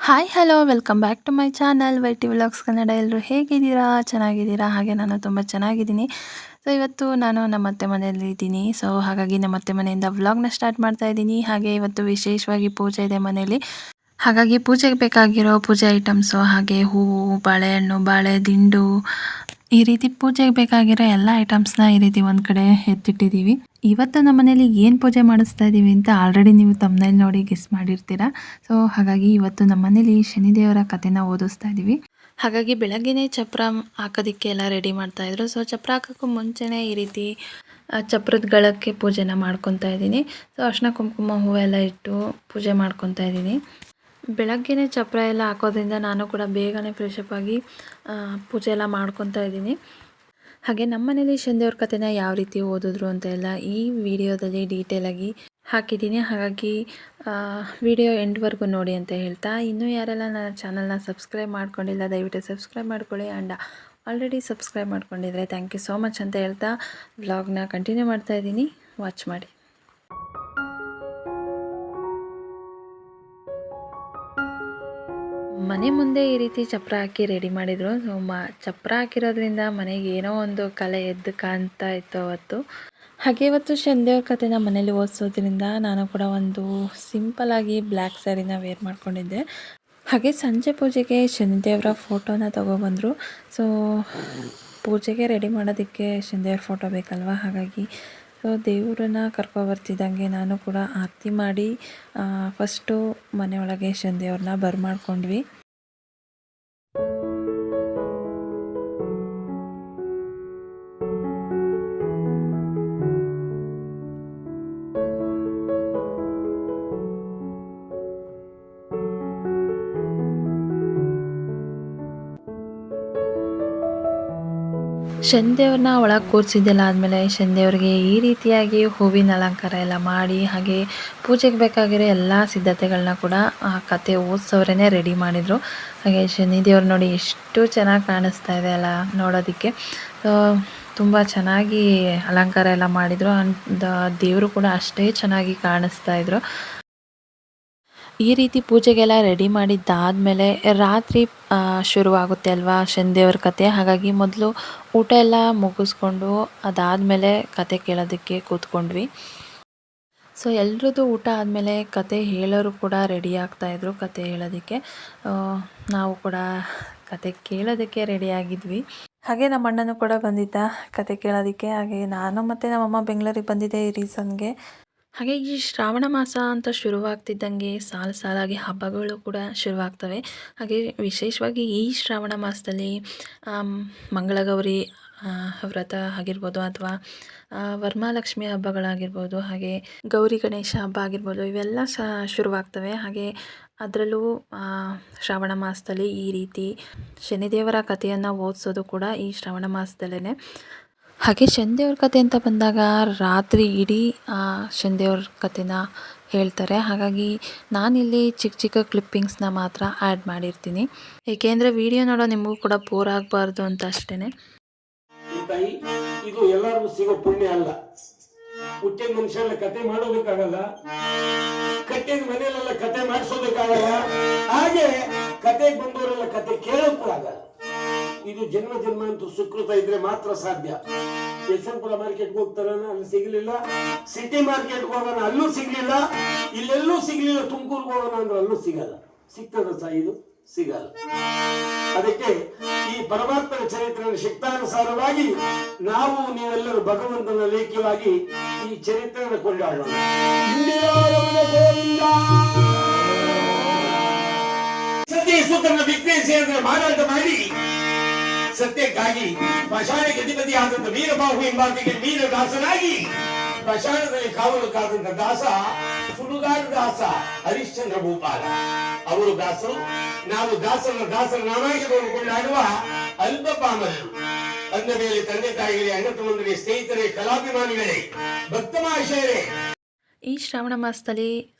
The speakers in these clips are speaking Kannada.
Hi hello welcome back to my channel YT vlogs Kannada. ಎಲ್ಲರೂ ಹೇಗಿದ್ದೀರಾ? ಚೆನ್ನಾಗಿದ್ದೀರಾ? ಹಾಗೆ ನಾನು ತುಂಬ ಚೆನ್ನಾಗಿದ್ದೀನಿ. ಸೊ ಇವತ್ತು ನಾನು ನಮ್ಮ ಅತ್ತೆ ಮನೆಯಲ್ಲಿ ಇದ್ದೀನಿ. ಸೊ ಹಾಗಾಗಿ ನಮ್ಮ ಅತ್ತೆ ಮನೆಯಿಂದ ವ್ಲಾಗ್ನ ಸ್ಟಾರ್ಟ್ ಮಾಡ್ತಾ ಇದ್ದೀನಿ. ಹಾಗೆ ಇವತ್ತು ವಿಶೇಷವಾಗಿ ಪೂಜೆ ಇದೆ ಮನೆಯಲ್ಲಿ. ಹಾಗಾಗಿ ಪೂಜೆಗೆ ಬೇಕಾಗಿರೋ ಪೂಜೆ ಐಟಮ್ಸು, ಹಾಗೆ ಹೂವು, ಬಾಳೆಹಣ್ಣು, ಬಾಳೆ ದಿಂಡು, ಈ ರೀತಿ ಪೂಜೆಗೆ ಬೇಕಾಗಿರೋ ಎಲ್ಲ ಐಟಮ್ಸ್ನ ಈ ರೀತಿ ಒಂದು ಕಡೆ ಎತ್ತಿಟ್ಟಿದ್ದೀವಿ. ಇವತ್ತು ನಮ್ಮ ಮನೇಲಿ ಏನು ಪೂಜೆ ಮಾಡಿಸ್ತಾ ಇದ್ದೀವಿ ಅಂತ ಆಲ್ರೆಡಿ ನೀವು ತಮ್ಮನೇಲಿ ನೋಡಿ ಗೆಸ್ ಮಾಡಿರ್ತೀರಾ. ಸೊ ಹಾಗಾಗಿ ಇವತ್ತು ನಮ್ಮ ಮನೇಲಿ ಶನಿದೇವರ ಕಥೆನ ಓದಿಸ್ತಾ ಇದ್ದೀವಿ. ಹಾಗಾಗಿ ಬೆಳಗ್ಗೆನೇ ಚಪ್ರ ಹಾಕೋದಕ್ಕೆ ಎಲ್ಲ ರೆಡಿ ಮಾಡ್ತಾಯಿದ್ರು. ಸೊ ಚಪ್ರ ಹಾಕೋಕ್ಕೂ ಮುಂಚೆನೇ ಈ ರೀತಿ ಚಪ್ರದ ಗಳಕ್ಕೆ ಪೂಜೆನ ಮಾಡ್ಕೊತಾ ಇದ್ದೀನಿ. ಸೊ ಅರ್ಶಿನ ಕುಂಕುಮ ಹೂವೆಲ್ಲ ಇಟ್ಟು ಪೂಜೆ ಮಾಡ್ಕೊತಾ ಇದ್ದೀನಿ. ಬೆಳಗ್ಗೆನೇ ಚಪ್ರ ಎಲ್ಲ ಹಾಕೋದ್ರಿಂದ ನಾನು ಕೂಡ ಬೇಗನೆ ಫ್ರೆಶಪ್ ಆಗಿ ಪೂಜೆ ಎಲ್ಲ ಮಾಡ್ಕೊತಾ ಇದ್ದೀನಿ. ಹಾಗೆ ನಮ್ಮ ಮನೇಲಿ ಶನಿದೇವ್ರ ಕಥೆನ ಯಾವ ರೀತಿ ಓದಿದ್ರು ಅಂತ ಎಲ್ಲ ಈ ವಿಡಿಯೋದಲ್ಲಿ ಡೀಟೇಲಾಗಿ ಹಾಕಿದ್ದೀನಿ. ಹಾಗಾಗಿ ವಿಡಿಯೋ ಎಂಡ್ವರೆಗೂ ನೋಡಿ ಅಂತ ಹೇಳ್ತಾ, ಇನ್ನೂ ಯಾರೆಲ್ಲ ನನ್ನ ಚಾನಲ್ನ ಸಬ್ಸ್ಕ್ರೈಬ್ ಮಾಡ್ಕೊಂಡಿಲ್ಲ ದಯವಿಟ್ಟು ಸಬ್ಸ್ಕ್ರೈಬ್ ಮಾಡ್ಕೊಳ್ಳಿ. ಆ್ಯಂಡ್ ಆಲ್ರೆಡಿ ಸಬ್ಸ್ಕ್ರೈಬ್ ಮಾಡ್ಕೊಂಡಿದ್ರೆ ಥ್ಯಾಂಕ್ ಯು ಸೋ ಮಚ್ ಅಂತ ಹೇಳ್ತಾ ವ್ಲಾಗ್ನ ಕಂಟಿನ್ಯೂ ಮಾಡ್ತಾಯಿದ್ದೀನಿ. ವಾಚ್ ಮಾಡಿ. ಮನೆ ಮುಂದೆ ಈ ರೀತಿ ಚಪ್ರ ಹಾಕಿ ರೆಡಿ ಮಾಡಿದರು. ಸೊ ಚಪ್ರ ಹಾಕಿರೋದ್ರಿಂದ ಮನೆಗೆ ಏನೋ ಒಂದು ಕಲೆ ಎದ್ದು ಕಾಣ್ತಾ ಇತ್ತು ಅವತ್ತು. ಹಾಗೆ ಇವತ್ತು ಶನಿದೇವ್ರ ಕಥೆನ ಮನೇಲಿ ಓದಿಸೋದ್ರಿಂದ ನಾನು ಕೂಡ ಒಂದು ಸಿಂಪಲ್ಲಾಗಿ ಬ್ಲ್ಯಾಕ್ ಸ್ಯಾರಿನ ವೇರ್ ಮಾಡ್ಕೊಂಡಿದ್ದೆ. ಹಾಗೆ ಸಂಜೆ ಪೂಜೆಗೆ ಶನಿದೇವರ ಫೋಟೋನ ತೊಗೊಬಂದರು. ಸೊ ಪೂಜೆಗೆ ರೆಡಿ ಮಾಡೋದಕ್ಕೆ ಶನಿದೇವ್ರ ಫೋಟೋ ಬೇಕಲ್ವ, ಹಾಗಾಗಿ ಸೊ ದೇವರನ್ನ ಕರ್ಕೊಬರ್ತಿದ್ದಂಗೆ ನಾನು ಕೂಡ ಆರತಿ ಮಾಡಿ ಫಸ್ಟು ಮನೆಯೊಳಗೆ ಶನಿದೇವ್ರನ್ನ ಬರಮಾಡ್ಕೊಂಡ್ವಿ. ಶನಿದೇವ್ರನ್ನ ಒಳಗೆ ಕೂರಿಸಿದ್ದೆಲ್ಲ ಆದಮೇಲೆ ಶನಿದೇವ್ರಿಗೆ ಈ ರೀತಿಯಾಗಿ ಹೂವಿನ ಅಲಂಕಾರ ಎಲ್ಲ ಮಾಡಿ, ಹಾಗೆ ಪೂಜೆಗೆ ಬೇಕಾಗಿರೋ ಎಲ್ಲ ಸಿದ್ಧತೆಗಳನ್ನ ಕೂಡ ಆ ಕತೆ ಓದಿಸೋರೇ ರೆಡಿ ಮಾಡಿದರು. ಹಾಗೆ ಶನಿದೇವ್ರು ನೋಡಿ ಎಷ್ಟು ಚೆನ್ನಾಗಿ ಕಾಣಿಸ್ತಾ ಇದೆ ಅಲ್ಲ ನೋಡೋದಕ್ಕೆ. ತುಂಬ ಚೆನ್ನಾಗಿ ಅಲಂಕಾರ ಎಲ್ಲ ಮಾಡಿದರು. ದೇವರು ಕೂಡ ಅಷ್ಟೇ ಚೆನ್ನಾಗಿ ಕಾಣಿಸ್ತಾ ಇದ್ರು. ಈ ರೀತಿ ಪೂಜೆಗೆಲ್ಲ ರೆಡಿ ಮಾಡಿದ್ದಾದಮೇಲೆ ರಾತ್ರಿ ಶುರುವಾಗುತ್ತೆ ಅಲ್ವಾ ಶನಿದೇವ್ರ ಕತೆ. ಹಾಗಾಗಿ ಮೊದಲು ಊಟ ಎಲ್ಲ ಮುಗಿಸ್ಕೊಂಡು ಅದಾದಮೇಲೆ ಕತೆ ಕೇಳೋದಕ್ಕೆ ಕೂತ್ಕೊಂಡ್ವಿ. ಸೊ ಎಲ್ರದ್ದು ಊಟ ಆದಮೇಲೆ ಕತೆ ಹೇಳೋರು ಕೂಡ ರೆಡಿ ಆಗ್ತಾಯಿದ್ರು ಕತೆ ಹೇಳೋದಕ್ಕೆ. ನಾವು ಕೂಡ ಕತೆ ಕೇಳೋದಕ್ಕೆ ರೆಡಿಯಾಗಿದ್ವಿ. ಹಾಗೆ ನಮ್ಮ ಅಣ್ಣನೂ ಕೂಡ ಬಂದಿದ್ದ ಕತೆ ಕೇಳೋದಕ್ಕೆ. ಹಾಗೆ ನಾನು ಮತ್ತು ನಮ್ಮಮ್ಮ ಬೆಂಗಳೂರಿಗೆ ಬಂದಿದ್ದೆ ಈ ರೀಸನ್ಗೆ. ಹಾಗೆ ಈ ಶ್ರಾವಣ ಮಾಸ ಅಂತ ಶುರುವಾಗ್ತಿದ್ದಂಗೆ ಸಾಲಾಗಿ ಹಬ್ಬಗಳು ಕೂಡ ಶುರುವಾಗ್ತವೆ. ಹಾಗೆ ವಿಶೇಷವಾಗಿ ಈ ಶ್ರಾವಣ ಮಾಸದಲ್ಲಿ ಮಂಗಳಗೌರಿ ವ್ರತ ಆಗಿರ್ಬೋದು, ಅಥವಾ ವರಮಹಾಲಕ್ಷ್ಮಿ ಹಬ್ಬಗಳಾಗಿರ್ಬೋದು, ಹಾಗೆ ಗೌರಿ ಗಣೇಶ ಹಬ್ಬ ಆಗಿರ್ಬೋದು, ಇವೆಲ್ಲ ಶುರುವಾಗ್ತವೆ. ಹಾಗೆ ಅದರಲ್ಲೂ ಶ್ರಾವಣ ಮಾಸದಲ್ಲಿ ಈ ರೀತಿ ಶನಿದೇವರ ಕಥೆಯನ್ನು ಓದಿಸೋದು ಕೂಡ ಈ ಶ್ರಾವಣ ಮಾಸದಲ್ಲೇ. ಹಾಗೆ ಶನಿದೇವ್ರ ಕತೆ ಅಂತ ಬಂದಾಗ ರಾತ್ರಿ ಇಡೀ ಶನಿದೇವ್ರ ಕಥೆನ ಹೇಳ್ತಾರೆ. ಹಾಗಾಗಿ ನಾನಿಲ್ಲಿ ಚಿಕ್ಕ ಚಿಕ್ಕ ಕ್ಲಿಪ್ಪಿಂಗ್ಸ್ನ ಮಾತ್ರ ಆ್ಯಡ್ ಮಾಡಿರ್ತೀನಿ, ಏಕೆಂದರೆ ವಿಡಿಯೋ ನೋಡೋ ನಿಮಗೂ ಕೂಡ ಬೋರ್ ಆಗಬಾರ್ದು ಅಂತ ಅಷ್ಟೇ. ಇದು ಎಲ್ಲರಿಗೂ ಸಿಗೋ ಪುಣ್ಯ ಅಲ್ಲ. ಹುಟ್ಟಿದ ಮನುಷ್ಯನ ಕತೆ ಮಾಡೋದಕ್ಕಾಗಲ್ಲ, ಕಟ್ಟಿದ ಮನೆಯಲ್ಲೆಲ್ಲ ಕತೆ ಮಾಡಿಸೋದಕ್ಕಾಗಲ್ಲ, ಹಾಗೆ ಕತೆಗೆ ಬಂದವರೆಲ್ಲ ಕತೆ ಕೇಳೋಕ್ಕೂ ಆಗಲ್ಲ. ಇದು ಜನ್ಮ ಅಂತೂ ಸುಕೃತ ಇದ್ರೆ ಮಾತ್ರ ಸಾಧ್ಯ. ಯಶವಂತಪುರ ಮಾರ್ಕೆಟ್ಗೆ ಹೋಗ್ತಾರ, ಅಲ್ಲಿ ಸಿಗ್ಲಿಲ್ಲ. ಸಿಟಿ ಮಾರ್ಕೆಟ್ಗೆ ಹೋಗೋಣ, ಅಲ್ಲೂ ಸಿಗ್ಲಿಲ್ಲ. ಇಲ್ಲೆಲ್ಲೂ ಸಿಗ್ಲಿಲ್ಲ. ತುಮಕೂರ್ಗೆ ಹೋಗೋಣ ಅಂದ್ರೆ ಅಲ್ಲೂ ಸಿಗಲ್ಲ. ಸಿಗ್ತದ ಸಹ ಇದು ಸಿಗಲ್ಲ. ಅದಕ್ಕೆ ಈ ಪರಮಾತ್ಮನ ಚರಿತ್ರೆಯನ್ನು ಶಿಕ್ತಾನುಸಾರವಾಗಿ ನಾವು ನೀವೆಲ್ಲರೂ ಭಗವಂತನ ಲೇಖ್ಯವಾಗಿ ಈ ಚರಿತ್ರೆಯನ್ನು ಕೊಂಡಾಡೋಣ. ಸತ್ಯ ಸೂತ್ರನ ವಿಕ್ರೇಸಿ ಅಂದ್ರೆ ಮಾರಾಟ ಮಾಡಿ ಸತ್ಯಕ್ಕಾಗಿ ಪಾಷಾಣಕ್ಕೆ ಅಧಿಪತಿಯಾದಂತ ವೀರಬಾಹು ಎಂಬಾತಗೆ ವೀರದಾಸನಾಗಿ ಪಾಷಾಣದಲ್ಲಿ ಕಾವಲುಕಾದಂತ ದಾಸ ಸುಡುಗಾಡ ದಾಸ ಹರಿಶ್ಚಂದ್ರ ಭೂಪಾಲ ಅವರು ದಾಸರು. ನಾವು ದಾಸರ ನಾಮಾಂಶವನ್ನು ಕೊಂಡಾಡುವ ಅಲ್ಪ ಪಾಮರರು. ಅಂದ ಮೇಲೆ ತಂದೆ ತಾಯಿಗಳೇ, ಅಣ್ಣ ತಮ್ಮಂದಿರೇ, ಸ್ನೇಹಿತರೇ, ಕಲಾಭಿಮಾನಿಗಳೇ, ಭಕ್ತ ಮಹಾಶಯರೇ, ಈ ಶ್ರಾವಣ ಮಾಸದಲ್ಲಿ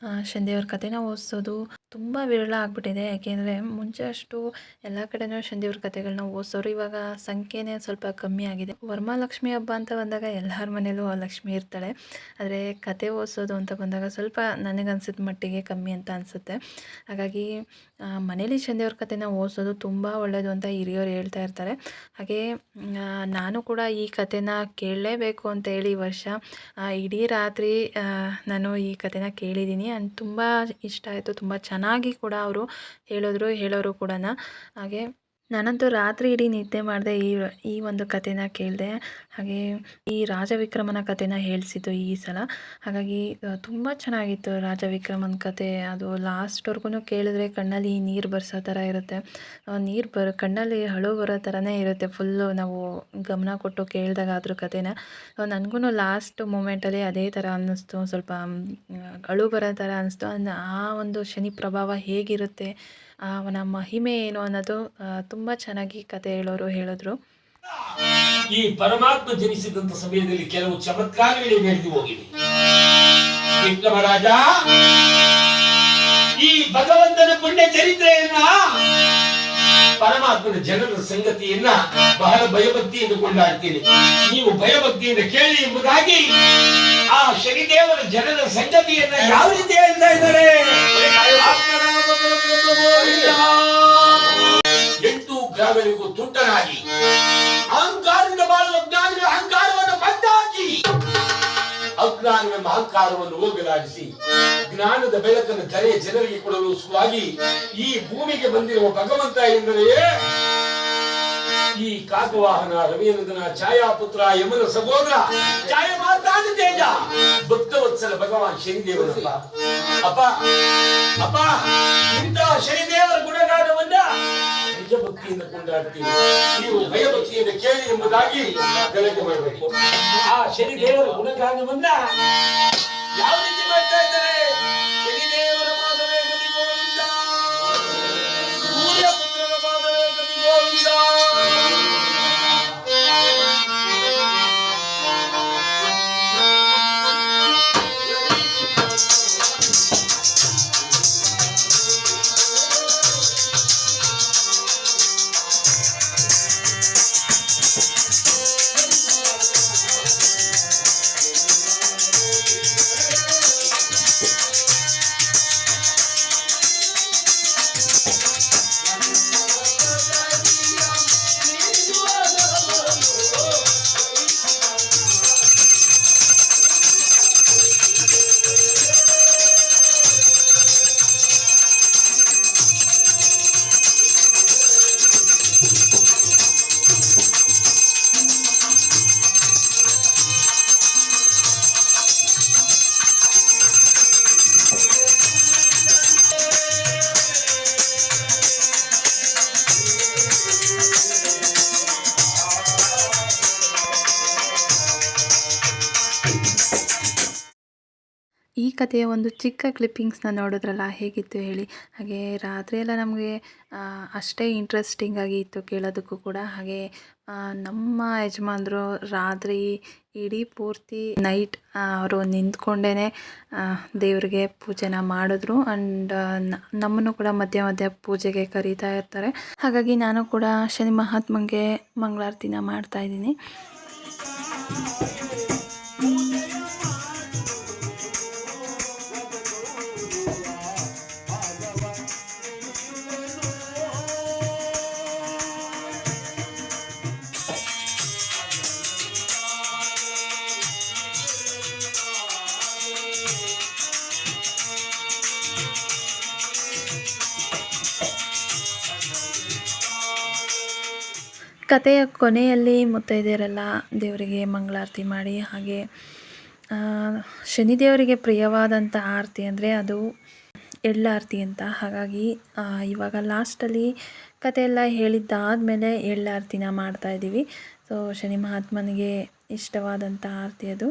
ಶನಿದೇವ್ರ ಕಥೆನ ಓದಿಸೋದು ತುಂಬ ವಿರಳ ಆಗಿಬಿಟ್ಟಿದೆ. ಯಾಕೆಂದರೆ ಮುಂಚೆ ಅಷ್ಟು ಎಲ್ಲ ಕಡೆನೂ ಶನಿದೇವ್ರ ಕಥೆಗಳನ್ನ ಓದಿಸೋರು. ಇವಾಗ ಸಂಖ್ಯೆನೇ ಸ್ವಲ್ಪ ಕಮ್ಮಿ ಆಗಿದೆ. ವರಮಹಾಲಕ್ಷ್ಮಿ ಹಬ್ಬ ಅಂತ ಬಂದಾಗ ಎಲ್ಲರ ಮನೇಲೂ ಲಕ್ಷ್ಮಿ ಇರ್ತಾಳೆ. ಆದರೆ ಕತೆ ಓದಿಸೋದು ಅಂತ ಬಂದಾಗ ಸ್ವಲ್ಪ ನನಗನ್ಸಿದ ಮಟ್ಟಿಗೆ ಕಮ್ಮಿ ಅಂತ ಅನಿಸುತ್ತೆ. ಹಾಗಾಗಿ ಮನೇಲಿ ಶನಿದೇವ್ರ ಕಥೆನ ಓದಿಸೋದು ತುಂಬ ಒಳ್ಳೆಯದು ಅಂತ ಹಿರಿಯರು ಹೇಳ್ತಾ ಇರ್ತಾರೆ. ಹಾಗೆ ನಾನು ಕೂಡ ಈ ಕಥೆನ ಕೇಳಲೇಬೇಕು ಅಂತೇಳಿ ಈ ವರ್ಷ ಇಡೀ ರಾತ್ರಿ ನಾನು ಈ ಕಥೆನ ಕೇಳಿದ್ದೀನಿ. ಆ್ಯಂಡ್ ತುಂಬ ಇಷ್ಟ ಆಯಿತು. ತುಂಬ ಚೆನ್ನಾಗಿ ಕೂಡ ಅವರು ಹೇಳೋರು ಕೂಡ. ಹಾಗೆ ನಾನಂತೂ ರಾತ್ರಿ ಇಡೀ ನಿದ್ದೆ ಮಾಡದೆ ಈ ಒಂದು ಕಥೆನ ಕೇಳಿದೆ. ಹಾಗೆ ಈ ರಾಜವಿಕ್ರಮನ ಕಥೆನ ಹೇಳಿಸಿದ್ದು ಈ ಸಲ. ಹಾಗಾಗಿ ತುಂಬ ಚೆನ್ನಾಗಿತ್ತು ರಾಜವಿಕ್ರಮನ ಕಥೆ. ಅದು ಲಾಸ್ಟ್ವರೆಗೂ ಕೇಳಿದ್ರೆ ಕಣ್ಣಲ್ಲಿ ನೀರು ಬರ್ಸೋ ಥರ ಇರುತ್ತೆ. ಕಣ್ಣಲ್ಲಿ ಅಳು ಬರೋ ಥರನೇ ಇರುತ್ತೆ ಫುಲ್ಲು ನಾವು ಗಮನ ಕೊಟ್ಟು ಕೇಳಿದಾಗ ಅದ್ರ ಕಥೆನ. ನನಗೂ ಲಾಸ್ಟ್ ಮೂಮೆಂಟಲ್ಲಿ ಅದೇ ಥರ ಅನ್ನಿಸ್ತು. ಸ್ವಲ್ಪ ಅಳು ಬರೋ ಥರ ಅನ್ನಿಸ್ತು. ಆ ಒಂದು ಶನಿ ಪ್ರಭಾವ ಹೇಗಿರುತ್ತೆ, ಅವನ ಮಹಿಮೆ ಏನು ಅನ್ನೋದು ತುಂಬ ಚೆನ್ನಾಗಿ ಕತೆ ಹೇಳಿದ್ರು. ಈ ಪರಮಾತ್ಮ ಜನಿಸಿದಂತ ಸಮಯದಲ್ಲಿ ಕೆಲವು ಚಮತ್ಕಾರಗಳು ನಡೆದು ಹೋಗಿವೆ. ವಿಕ್ರಮರಾಜ ಈ ಭಗವಂತನ ಪುಣ್ಯ ಚರಿತ್ರೆಯನ್ನ, ಪರಮಾತ್ಮನ ಜನರ ಸಂಗತಿಯನ್ನ ಬಹಳ ಭಯಭಕ್ತಿಯಿಂದ ಕೊಂಡಾಡ್ತೀನಿ. ನೀವು ಭಯಭಕ್ತಿಯಿಂದ ಕೇಳಿ ಎಂಬುದಾಗಿ ಆ ಶನಿದೇವರ ಜನರ ಸಂಗತಿಯನ್ನ ಯಾವ ರೀತಿ ಹೇಳ್ತಾ ಇದ್ದಾರೆ. 8 ಗ್ರಹಗಳಿಗೂ ತುಂಟನಾಗಿ ಅಹಂಕಾರದಿಂದ ಬಾಳುವ ಅಜ್ಞಾನಿಗಳ ಅಹಂಕಾರವನ್ನು ಬದ್ದಾಕಿ ಅಜ್ಞಾನವೆಂಬ ಅಹಂಕಾರವನ್ನು ಹೋಗಲಾಡಿಸಿ ಜ್ಞಾನದ ಬೆಳಕನ್ನು ಕರೆಯ ಜನರಿಗೆ ಕೊಡಲು ಸಲುವಾಗಿ ಈ ಭೂಮಿಗೆ ಬಂದಿರುವ ಭಗವಂತ ಎಂದರೆ ಈ ಕಾಕವಾಹನ ರವಿಯನಂದನ ಛಾಯಾಪುತ್ರ ಯಮನ ಸಹೋದರ ಛಾಯಮಾರ್ತಾಂಡ ತೇಜ ಭಕ್ತವತ್ಸಲ ಭಗವಾನ್ ಶನಿದೇವನಪ್ಪ. ಅಪ್ಪ ಅಪ್ಪ ಇಂಥ ಶನಿದೇವರ ಗುಣಗಾನವನ್ನ ನಿಜ ಭಕ್ತಿಯಿಂದ ಕೊಂಡಾಡ್ತೀವಿ. ನೀವು ಭಯಭಕ್ತಿಯಿಂದ ಕೇಳಿ ಎಂಬುದಾಗಿ ಗಲಾಟೆ ಮಾಡಬೇಕು. ಆ ಶನಿದೇವರ ಗುಣಗಾನವನ್ನ ಯಾವ ರೀತಿ ಮಾಡ್ತಾ ಇದ್ದಾರೆ. ಶನಿದೇವರ ಪಾದವೇ ಗತಿ ಗೋವಿಂದ, ಸೂರ್ಯಪುತ್ರನ ಪಾದವೇ ಗತಿ ಗೋವಿಂದ. ಈ ಕಥೆಯ ಒಂದು ಚಿಕ್ಕ ಕ್ಲಿಪ್ಪಿಂಗ್ಸ್ನ ನೋಡಿದ್ರಲ್ಲ, ಹೇಗಿತ್ತು ಹೇಳಿ. ಹಾಗೆ ರಾತ್ರಿ ಎಲ್ಲ ನಮಗೆ ಅಷ್ಟೇ ಇಂಟ್ರೆಸ್ಟಿಂಗ್ ಆಗಿ ಇತ್ತು ಕೇಳೋದಕ್ಕೂ ಕೂಡ. ಹಾಗೆ ನಮ್ಮ ಯಜಮಾನರು ರಾತ್ರಿ ಇಡೀ ಪೂರ್ತಿ ನೈಟ್ ಅವರು ನಿಂತ್ಕೊಂಡೇ ದೇವರಿಗೆ ಪೂಜೆನ ಮಾಡಿದ್ರು. ಆ್ಯಂಡ್ ನಮ್ಮನ್ನು ಕೂಡ ಮಧ್ಯ ಮಧ್ಯ ಪೂಜೆಗೆ ಕರೀತಾ ಇರ್ತಾರೆ. ಹಾಗಾಗಿ ನಾನು ಕೂಡ ಶನಿ ಮಹಾತ್ಮಂಗೆ ಮಂಗಳಾರತಿನ ಮಾಡ್ತಾಯಿದ್ದೀನಿ. ಕಥೆಯ ಕೊನೆಯಲ್ಲಿ ಮುತ್ತೈದೆಯರೆಲ್ಲ ದೇವರಿಗೆ ಮಂಗಳಾರತಿ ಮಾಡಿ, ಹಾಗೆ ಶನಿದೇವರಿಗೆ ಪ್ರಿಯವಾದಂಥ ಆರತಿ ಅಂದರೆ ಅದು ಎಳ್ಳಾರತಿ ಅಂತ. ಹಾಗಾಗಿ ಇವಾಗ ಲಾಸ್ಟಲ್ಲಿ ಕಥೆಯೆಲ್ಲ ಹೇಳಿದ್ದಾದಮೇಲೆ ಎಳ್ಳಾರತಿನ ಮಾಡ್ತಾಯಿದ್ದೀವಿ. ಸೊ ಶನಿ ಮಹಾತ್ಮನಿಗೆ ಇಷ್ಟವಾದಂಥ ಆರತಿ ಅದು.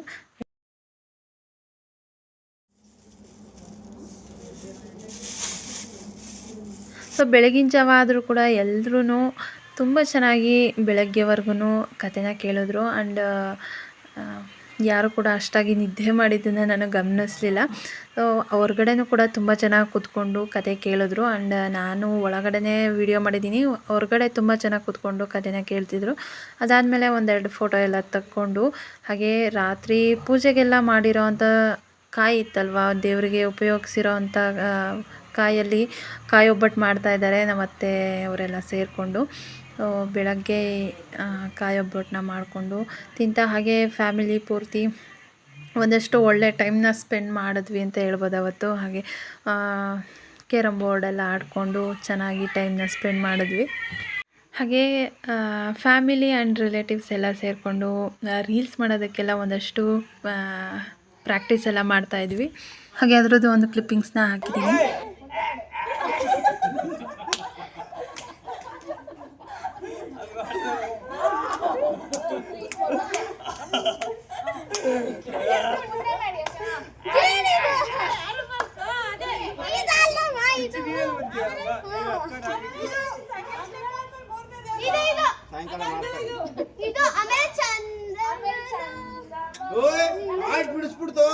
ಸೊ ಬೆಳಗಿನ ಜಾವ ಆದರೂ ಕೂಡ ಎಲ್ಲರೂ ತುಂಬ ಚೆನ್ನಾಗಿ ಬೆಳಗ್ಗೆವರೆಗೂ ಕಥೆನ ಕೇಳಿದ್ರು. ಆ್ಯಂಡ್ ಯಾರು ಕೂಡ ಅಷ್ಟಾಗಿ ನಿದ್ದೆ ಮಾಡಿದ್ದನ್ನು ನಾನು ಗಮನಿಸಲಿಲ್ಲ. ಸೊ ಹೊರ್ಗಡೆನೂ ಕೂಡ ತುಂಬ ಚೆನ್ನಾಗಿ ಕೂತ್ಕೊಂಡು ಕತೆ ಕೇಳಿದ್ರು. ಆ್ಯಂಡ್ ನಾನು ಒಳಗಡೆನೇ ವಿಡಿಯೋ ಮಾಡಿದ್ದೀನಿ, ಹೊರಗಡೆ ತುಂಬ ಚೆನ್ನಾಗಿ ಕೂತ್ಕೊಂಡು ಕತೆನ ಕೇಳ್ತಿದ್ರು. ಅದಾದಮೇಲೆ ಒಂದೆರಡು ಫೋಟೋ ಎಲ್ಲ ತಕ್ಕೊಂಡು, ಹಾಗೆ ರಾತ್ರಿ ಪೂಜೆಗೆಲ್ಲ ಮಾಡಿರೋ ಅಂಥ ಕಾಯಿ ಇತ್ತಲ್ವ, ದೇವರಿಗೆ ಉಪಯೋಗಿಸಿರೋ ಅಂಥ ಕಾಯಲ್ಲಿ ಕಾಯಿ ಒಬ್ಬಟ್ಟು ಮಾಡ್ತಾಯಿದ್ದಾರೆ ನಮ್ಮ ಅತ್ತೆ ಅವರೆಲ್ಲ ಸೇರಿಕೊಂಡು. ಬೆಳಗ್ಗೆ ಕಾಯಿ ಒಬ್ಬಟ್ಟನ್ನ ಮಾಡಿಕೊಂಡು ತಿಂತ ಹಾಗೆ ಫ್ಯಾಮಿಲಿ ಪೂರ್ತಿ ಒಂದಷ್ಟು ಒಳ್ಳೆ ಟೈಮ್ನ ಸ್ಪೆಂಡ್ ಮಾಡಿದ್ವಿ ಅಂತ ಹೇಳ್ಬೋದು ಅವತ್ತು. ಹಾಗೆ ಕೇರಮ್ ಬೋರ್ಡೆಲ್ಲ ಆಡಿಕೊಂಡು ಚೆನ್ನಾಗಿ ಟೈಮ್ನ ಸ್ಪೆಂಡ್ ಮಾಡಿದ್ವಿ. ಹಾಗೆ ಫ್ಯಾಮಿಲಿ ಆ್ಯಂಡ್ ರಿಲೇಟಿವ್ಸ್ ಎಲ್ಲ ಸೇರಿಕೊಂಡು ರೀಲ್ಸ್ ಮಾಡೋದಕ್ಕೆಲ್ಲ ಒಂದಷ್ಟು ಪ್ರಾಕ್ಟೀಸ್ ಎಲ್ಲ ಮಾಡ್ತಾಯಿದ್ವಿ. ಹಾಗೆ ಅದರದ್ದು ಒಂದು ಕ್ಲಿಪ್ಪಿಂಗ್ಸ್ನ ಹಾಕಿದ್ದೀನಿ. ಬಿಡಿಸ್ಬಿಡ್ತು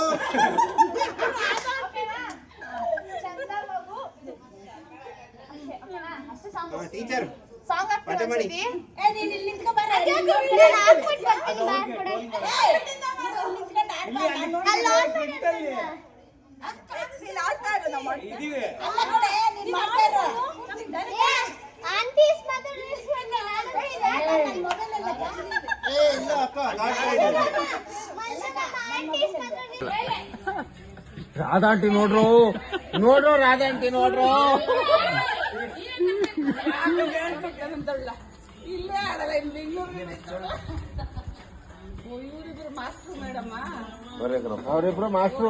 ಟೀಚರ್ ಪಾಠ ಮಾಡಿ. ರಾಧಾಂಟಿ ನೋಡ್ರು ರಾಧಾಂಟಿ ನೋಡ್ರು. ಅವರಿಬ್ರು ಮಾಸ್ಟ್ರು.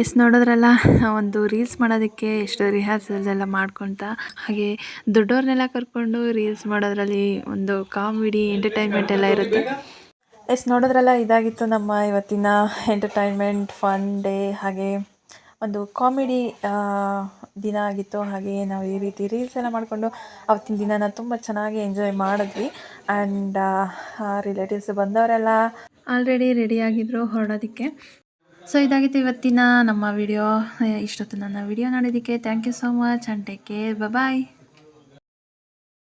ಎಸ್, ನೋಡಿದ್ರಲ್ಲ ಒಂದು ರೀಲ್ಸ್ ಮಾಡೋದಕ್ಕೆ ಎಷ್ಟು ರಿಹರ್ಸಲ್ಸ್ ಎಲ್ಲ ಮಾಡ್ಕೊತ, ಹಾಗೆ ದೊಡ್ಡವ್ರನ್ನೆಲ್ಲ ಕರ್ಕೊಂಡು ರೀಲ್ಸ್ ಮಾಡೋದ್ರಲ್ಲಿ ಒಂದು ಕಾಮಿಡಿ ಎಂಟರ್ಟೈನ್ಮೆಂಟ್ ಎಲ್ಲ ಇರುತ್ತೆ. ಎಸ್, ನೋಡಿದ್ರಲ್ಲ ಇದಾಗಿತ್ತು ನಮ್ಮ ಇವತ್ತಿನ ಎಂಟರ್ಟೈನ್ಮೆಂಟ್ ಫನ್ ಡೇ, ಹಾಗೆ ಒಂದು ಕಾಮಿಡಿ ದಿನ ಆಗಿತ್ತು. ಹಾಗೆ ನಾವು ಈ ರೀತಿ ರೀಲ್ಸ್ ಎಲ್ಲ ಮಾಡಿಕೊಂಡು ಅವತ್ತಿನ ದಿನನ ತುಂಬ ಚೆನ್ನಾಗಿ ಎಂಜಾಯ್ ಮಾಡಿದ್ವಿ. ಆ್ಯಂಡ್ ರಿಲೇಟಿವ್ಸ್ ಬಂದವರೆಲ್ಲ ಆಲ್ರೆಡಿ ರೆಡಿಯಾಗಿದ್ದರು ಹೊರಡೋದಕ್ಕೆ. ಸೊ ಇದಾಗಿತ್ತು ಇವತ್ತಿನ ನಮ್ಮ ವಿಡಿಯೋ. ಇಷ್ಟೊತ್ತು ನನ್ನ ವಿಡಿಯೋ ನೋಡೋದಕ್ಕೆ thank you so much and take care. Bye.